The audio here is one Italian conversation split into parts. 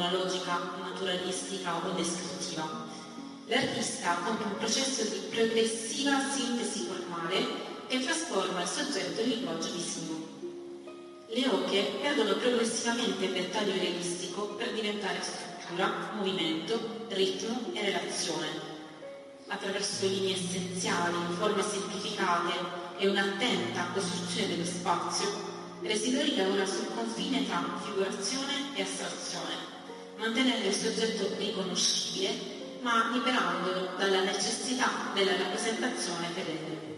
una logica naturalistica o descrittiva. L'artista compie un processo di progressiva sintesi formale che trasforma il soggetto in linguaggio visivo. Le oche perdono progressivamente il dettaglio realistico per diventare struttura, movimento, ritmo e relazione. Attraverso linee essenziali, forme semplificate e un'attenta costruzione dello spazio, Residori lavora sul confine tra figurazione e astrazione, mantenendo il soggetto riconoscibile ma liberandolo dalla necessità della rappresentazione fedele.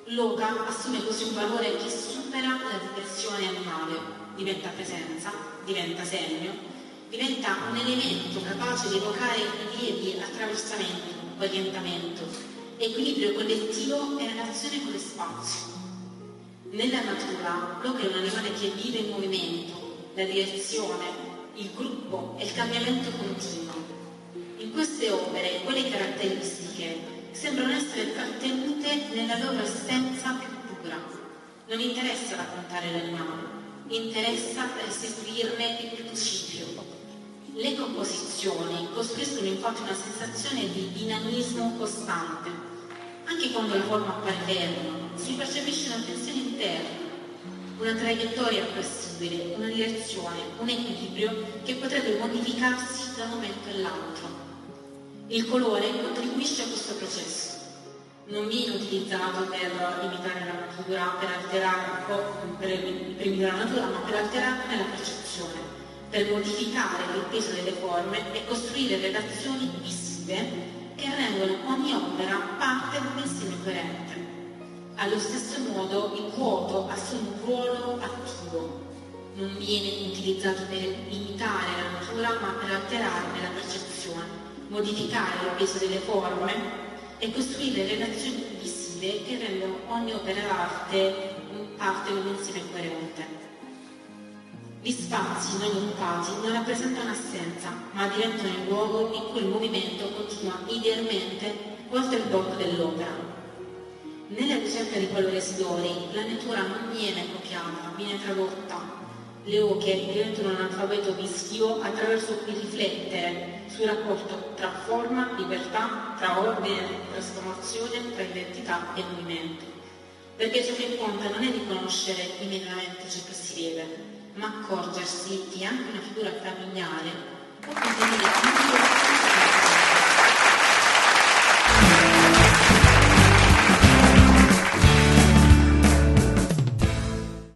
L'oca assume così un valore che supera la dimensione animale, diventa presenza, diventa segno, diventa un elemento capace di evocare rilievi, attraversamenti, orientamento, equilibrio collettivo e relazione con lo spazio. Nella natura, l'oca è un animale che vive in movimento, la direzione, il gruppo e il cambiamento continuo. In queste opere, quelle caratteristiche sembrano essere trattenute nella loro essenza più pura. Non interessa raccontare l'animale, interessa restituirne il principio. Le composizioni costruiscono infatti una sensazione di dinamismo costante. Anche quando la forma appare ferma, si percepisce una tensione interna, una traiettoria flessibile, una direzione, un equilibrio che potrebbe modificarsi da un momento all'altro. Il colore contribuisce a questo processo. Non viene utilizzato per imitare la natura, per imitare la natura, ma per alterarne la percezione, per modificare il peso delle forme e costruire relazioni visive che rendono ogni opera parte di un insieme coerente. Allo stesso modo il vuoto assume un ruolo attivo. Non viene utilizzato per imitare la natura, ma per alterarne la percezione, modificare il peso delle forme e costruire relazioni visive che rendono ogni opera d'arte parte di un insieme coerente. Gli spazi non occupati non rappresentano assenza, ma diventano il luogo in cui il movimento continua idealmente oltre il bordo dell'opera. Nella ricerca di Paolo Residori, la natura non viene copiata, viene tradotta. Le oche diventano un alfabeto visivo attraverso cui riflettere sul rapporto tra forma, libertà, tra ordine, trasformazione, tra identità e movimento. Perché ciò che conta non è riconoscere immediatamente ciò che si vede, ma accorgersi che anche una figura familiare può